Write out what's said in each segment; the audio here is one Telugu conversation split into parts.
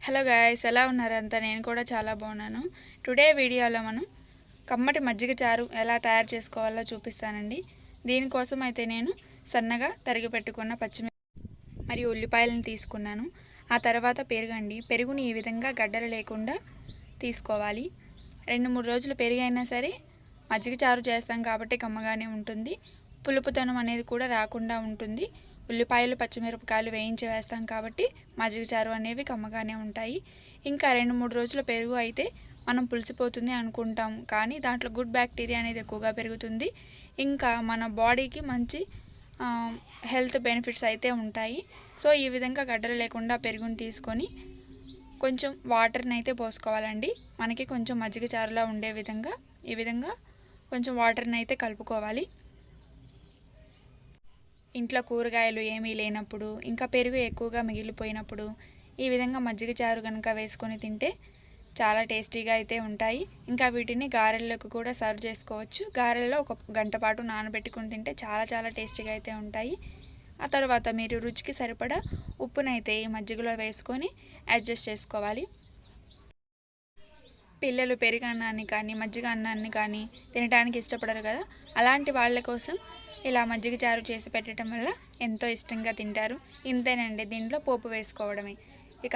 హలో గాయ్స్, ఎలా ఉన్నారు అంతా? నేను కూడా చాలా బాగున్నాను. టుడే వీడియోలో మనం కమ్మటి మజ్జిగ చారు ఎలా తయారు చేసుకోవాలో చూపిస్తానండి. దీనికోసం అయితే నేను సన్నగా తరిగి పెట్టుకున్న పచ్చిమిర్చి మరియు ఉల్లిపాయలను తీసుకున్నాను. ఆ తర్వాత పెరుగండి. పెరుగుని ఈ విధంగా గడ్డలు లేకుండా తీసుకోవాలి. 2-3 రోజులు పెరుగైనా సరే మజ్జిగ చారు చేస్తాం కాబట్టి కమ్మగానే ఉంటుంది. పులుపుతనం అనేది కూడా రాకుండా ఉంటుంది. ఉల్లిపాయలు పచ్చిమిరపకాయలు వేయించి వేస్తాం కాబట్టి మజ్జిగ చారు అనేవి కమ్మగానే ఉంటాయి. ఇంకా 2-3 రోజుల పెరుగు అయితే మనం పులిసిపోతుంది అనుకుంటాం, కానీ దాంట్లో గుడ్ బ్యాక్టీరియా అనేది ఎక్కువగా పెరుగుతుంది. ఇంకా మన బాడీకి మంచి హెల్త్ బెనిఫిట్స్ అయితే ఉంటాయి. సో ఈ విధంగా గడ్డలు లేకుండా పెరుగుని తీసుకొని కొంచెం వాటర్ని అయితే పోసుకోవాలండి. మనకి కొంచెం మజ్జిగ చారులా ఉండే విధంగా ఈ విధంగా కొంచెం వాటర్ని అయితే కలుపుకోవాలి. ఇంట్లో కూరగాయలు ఏమీ లేనప్పుడు, ఇంకా పెరుగు ఎక్కువగా మిగిలిపోయినప్పుడు ఈ విధంగా మజ్జిగ చారు కనుక వేసుకొని తింటే చాలా టేస్టీగా అయితే ఉంటాయి. ఇంకా వీటిని గారెల్లోకి కూడా సర్వ్ చేసుకోవచ్చు. గారెల్లో 1 గంట పాటు నానబెట్టుకుని తింటే చాలా టేస్టీగా అయితే ఉంటాయి. ఆ తర్వాత మీరు రుచికి సరిపడా ఉప్పునైతే ఈ మజ్జిగలో వేసుకొని అడ్జస్ట్ చేసుకోవాలి. పిల్లలు పెరుగు అన్నాన్ని కానీ మజ్జిగ అన్నాన్ని కానీ తినడానికి ఇష్టపడరు కదా, అలాంటి వాళ్ళ కోసం ఇలా మజ్జిగ చారు చేసి పెట్టడం వల్ల ఎంతో ఇష్టంగా తింటారు. ఇంతేనండి, దీంట్లో పోపు వేసుకోవడమే. ఇక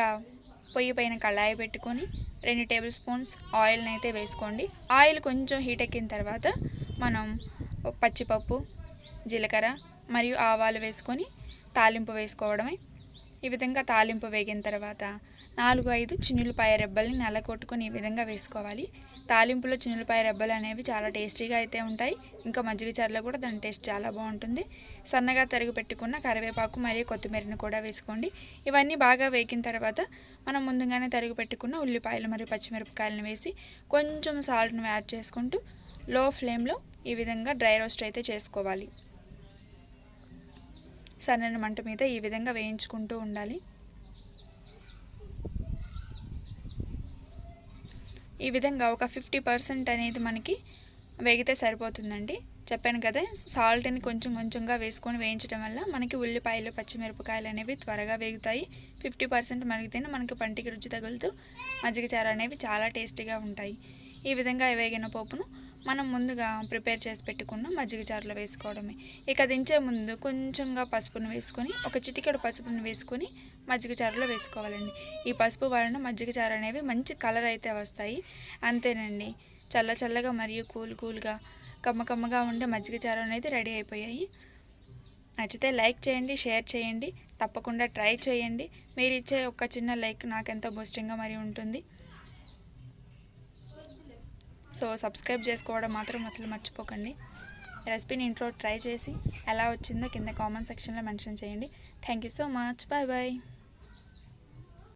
పొయ్యి పైన కళాయి పెట్టుకొని 2 టేబుల్ స్పూన్స్ ఆయిల్ని అయితే వేసుకోండి. ఆయిల్ కొంచెం హీట్ ఎక్కిన తర్వాత మనం పచ్చిపప్పు, జీలకర్ర మరియు ఆవాలు వేసుకొని తాలింపు వేసుకోవడమే. ఈ విధంగా తాలింపు వేగిన తర్వాత 4-5 చిన్నులపాయ రెబ్బల్ని నల్లకొట్టుకొని ఈ విధంగా వేసుకోవాలి. తాలింపులో చిన్నులపాయ రెబ్బలు అనేవి చాలా టేస్టీగా అయితే ఉంటాయి. ఇంకా మజ్జిగ చారులో కూడా దాని టేస్ట్ చాలా బాగుంటుంది. సన్నగా తరిగి పెట్టుకున్న కరివేపాకు మరియు కొత్తిమీరని కూడా వేసుకోండి. ఇవన్నీ బాగా వేగిన తర్వాత మనం ముందుగానే తరిగి పెట్టుకున్న ఉల్లిపాయలు మరియు పచ్చిమిరపకాయలను వేసి కొంచెం సాల్ట్ను యాడ్ చేసుకుంటూ లో ఫ్లేమ్లో ఈ విధంగా డ్రై రోస్ట్ అయితే చేసుకోవాలి. సన్నని మంట మీద ఈ విధంగా వేయించుకుంటూ ఉండాలి. ఈ విధంగా ఒక 50% అనేది మనకి వేగితే సరిపోతుందండి. చెప్పాను కదా, సాల్ట్ని కొంచెంగా వేసుకొని వేయించడం వల్ల మనకి ఉల్లిపాయలు పచ్చిమిరపకాయలు అనేవి త్వరగా వేగుతాయి. 50% మరిగితేనే మనకి పంటికి రుచి తగులుతూ మజ్జిగ చారు అనేవి చాలా టేస్టీగా ఉంటాయి. ఈ విధంగా వేగిన పోపును మనం ముందుగా ప్రిపేర్ చేసి పెట్టుకున్న మజ్జిగ చారులో వేసుకోవడమే. ఇక దించే ముందు కొంచెంగా పసుపును వేసుకొని, ఒక చిటికెడు పసుపును వేసుకొని మజ్జిగ చారులో వేసుకోవాలండి. ఈ పసుపు వలన మజ్జిగ చారు అనేవి మంచి కలర్ అయితే వస్తాయి. అంతేనండి, చల్లగా మరియు కూల్గా కమ్మగా ఉండే మజ్జిగ చారు అనేది రెడీ అయిపోయాయి. నచ్చితే లైక్ చేయండి, షేర్ చేయండి, తప్పకుండా ట్రై చేయండి. మీరు ఇచ్చే ఒక చిన్న లైక్ నాకెంతో బూస్టింగ్గా మరి ఉంటుంది. సో సబ్స్క్రైబ్ చేసుకోవడం మాత్రం అసలు మర్చిపోకండి. రెసిపీని ఇంట్లో ట్రై చేసి ఎలా వచ్చిందో కింద కామెంట్ సెక్షన్లో మెన్షన్ చేయండి. Thank you so much. Bye.